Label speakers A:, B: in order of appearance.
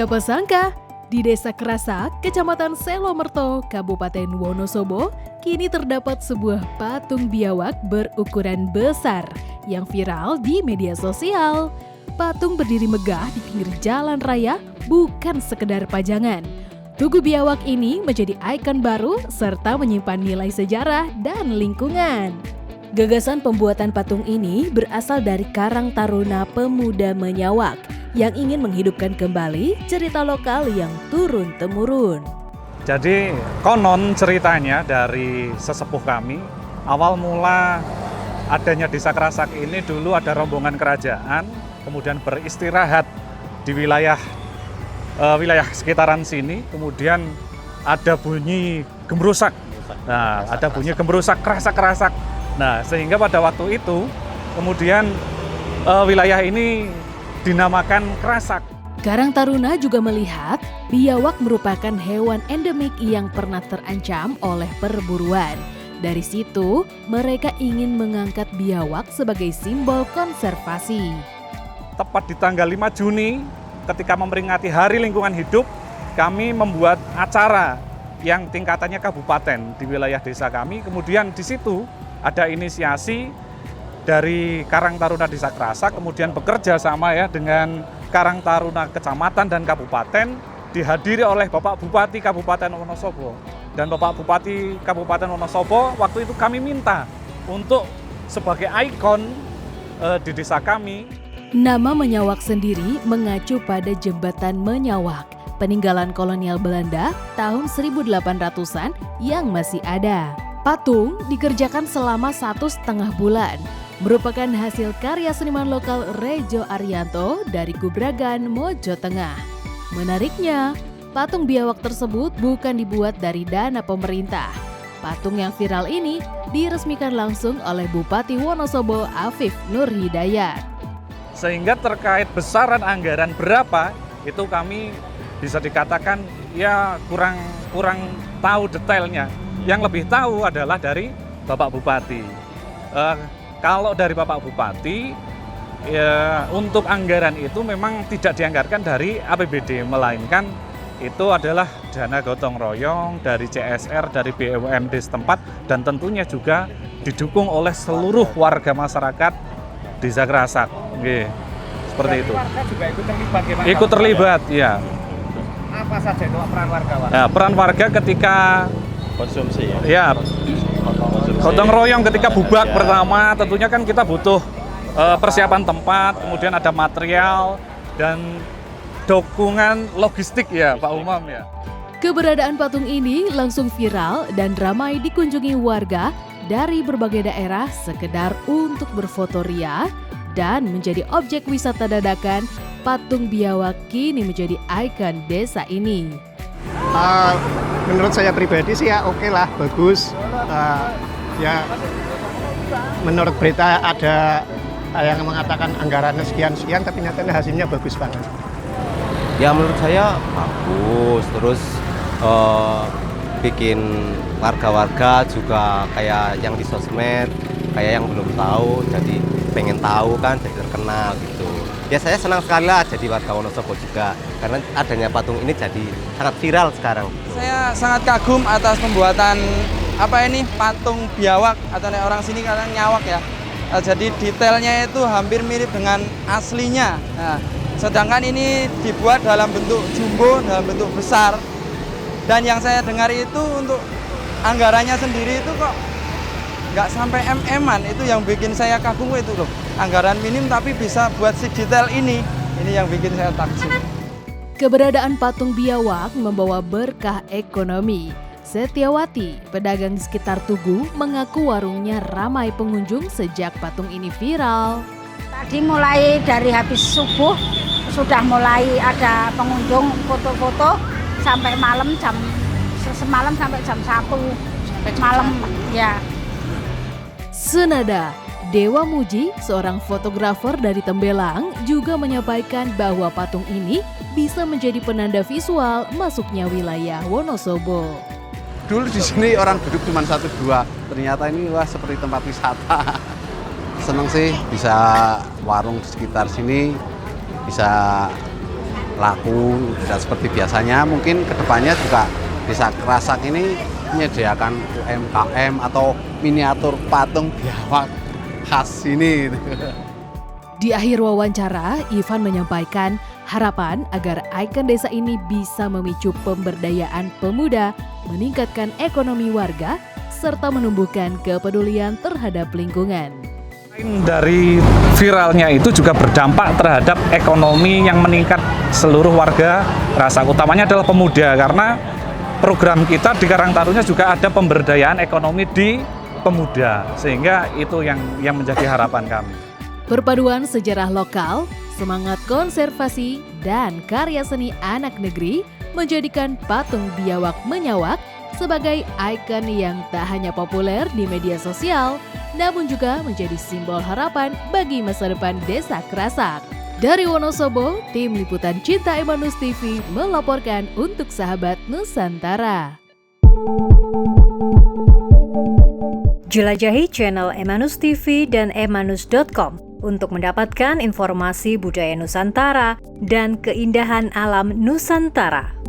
A: Siapa sangka, di Desa Kerasak, Kecamatan Selomerto, Kabupaten Wonosobo, kini terdapat sebuah patung biawak berukuran besar yang viral di media sosial. Patung berdiri megah di pinggir jalan raya, bukan sekedar pajangan. Tugu biawak ini menjadi ikon baru serta menyimpan nilai sejarah dan lingkungan. Gagasan pembuatan patung ini berasal dari Karang Taruna Pemuda Menyawak yang ingin menghidupkan kembali cerita lokal yang turun-temurun.
B: Jadi konon ceritanya dari sesepuh kami, awal mula adanya Desa Kerasak ini dulu ada rombongan kerajaan, kemudian beristirahat di wilayah sekitaran sini, kemudian ada bunyi gemerusak. Nah, ada bunyi gemerusak, kerasak-kerasak. Nah, sehingga pada waktu itu kemudian wilayah ini dinamakan Kerasak.
A: Karang Taruna juga melihat biawak merupakan hewan endemik yang pernah terancam oleh perburuan. Dari situ, mereka ingin mengangkat biawak sebagai simbol konservasi.
B: Tepat di tanggal 5 Juni, ketika memperingati Hari Lingkungan Hidup, kami membuat acara yang tingkatannya kabupaten di wilayah desa kami. Kemudian di situ ada inisiasi dari Karang Taruna Desa Kerasak, kemudian bekerja sama ya dengan Karang Taruna Kecamatan dan Kabupaten, dihadiri oleh Bapak Bupati Kabupaten Wonosobo. Dan Bapak Bupati Kabupaten Wonosobo waktu itu kami minta untuk sebagai ikon di desa kami.
A: Nama Menyawak sendiri mengacu pada jembatan Menyawak, peninggalan kolonial Belanda tahun 1800-an yang masih ada. Patung dikerjakan selama 1,5 bulan, merupakan hasil karya seniman lokal Rejo Arianto dari Kubragan, Mojo Tengah. Menariknya, patung biawak tersebut bukan dibuat dari dana pemerintah. Patung yang viral ini diresmikan langsung oleh Bupati Wonosobo Afif Nur Hidayat.
B: Sehingga terkait besaran anggaran berapa, itu kami bisa dikatakan ya kurang tahu detailnya. Yang lebih tahu adalah dari Bapak Bupati. Kalau dari Bapak Bupati, ya, untuk anggaran itu memang tidak dianggarkan dari APBD, melainkan itu adalah dana gotong royong dari CSR, dari BUMD setempat, dan tentunya juga didukung oleh seluruh warga masyarakat Desa Kerasak. Oke, seperti itu.
C: Warga juga ikut terlibat gimana?
B: Ikut terlibat, ya.
C: Apa saja itu peran warga?
B: Nah, peran warga ketika
D: konsumsi
B: ya, gotong royong ketika bubak pertama, tentunya kan kita butuh persiapan tempat, kemudian ada material dan dukungan logistik ya Pak Umam ya.
A: Keberadaan patung ini langsung viral dan ramai dikunjungi warga dari berbagai daerah sekedar untuk berfoto ria dan menjadi objek wisata dadakan. Patung biawak kini menjadi ikon desa ini.
E: Menurut saya pribadi sih ya oke lah, bagus. Ya menurut berita ada yang mengatakan anggarannya sekian-sekian, tapi nyatanya hasilnya bagus banget.
D: Ya menurut saya bagus, terus bikin warga-warga juga kayak yang di sosmed, kayak yang belum tahu, jadi pengen tahu kan, jadi terkenal gitu. Ya saya senang sekali lah jadi warga Wonosobo juga, karena adanya patung ini jadi sangat viral sekarang.
F: Saya sangat kagum atas pembuatan patung biawak atau orang sini kadang nyawak ya. Jadi detailnya itu hampir mirip dengan aslinya. Nah, sedangkan ini dibuat dalam bentuk jumbo, dalam bentuk besar. Dan yang saya dengar itu untuk anggarannya sendiri itu kok nggak sampai MM-an, itu yang bikin saya kagum itu loh. Anggaran minim tapi bisa buat si detail ini yang bikin saya takjub.
A: Keberadaan patung biawak membawa berkah ekonomi. Setiawati, pedagang di sekitar Tugu, mengaku warungnya ramai pengunjung sejak patung ini viral.
G: Tadi mulai dari habis subuh sudah mulai ada pengunjung foto-foto sampai semalam sampai jam 1 malam ya.
A: Senada, Dewa Muji, seorang fotografer dari Tembelang, juga menyampaikan bahwa patung ini bisa menjadi penanda visual masuknya wilayah Wonosobo.
H: Dulu di sini orang duduk cuma 1-2, ternyata ini wah seperti tempat wisata. Seneng sih bisa warung di sekitar sini bisa laku tidak seperti biasanya. Mungkin kedepannya juga Desa Kerasak ini menyediakan UMKM atau miniatur patung biawak khas ini.
A: Di akhir wawancara, Ivan menyampaikan harapan agar ikon desa ini bisa memicu pemberdayaan pemuda, meningkatkan ekonomi warga, serta menumbuhkan kepedulian terhadap lingkungan.
B: Dari viralnya itu juga berdampak terhadap ekonomi yang meningkat seluruh warga Kerasak, utamanya adalah pemuda, karena program kita di Karang Taruna juga ada pemberdayaan ekonomi di pemuda, sehingga itu yang menjadi harapan kami.
A: Perpaduan sejarah lokal, semangat konservasi, dan karya seni anak negeri menjadikan patung biawak menyawak sebagai ikon yang tak hanya populer di media sosial, namun juga menjadi simbol harapan bagi masa depan Desa Kerasak. Dari Wonosobo, tim liputan Cinta Emanus TV melaporkan untuk Sahabat Nusantara.
I: Jelajahi channel Emanus TV dan emanus.com untuk mendapatkan informasi budaya Nusantara dan keindahan alam Nusantara.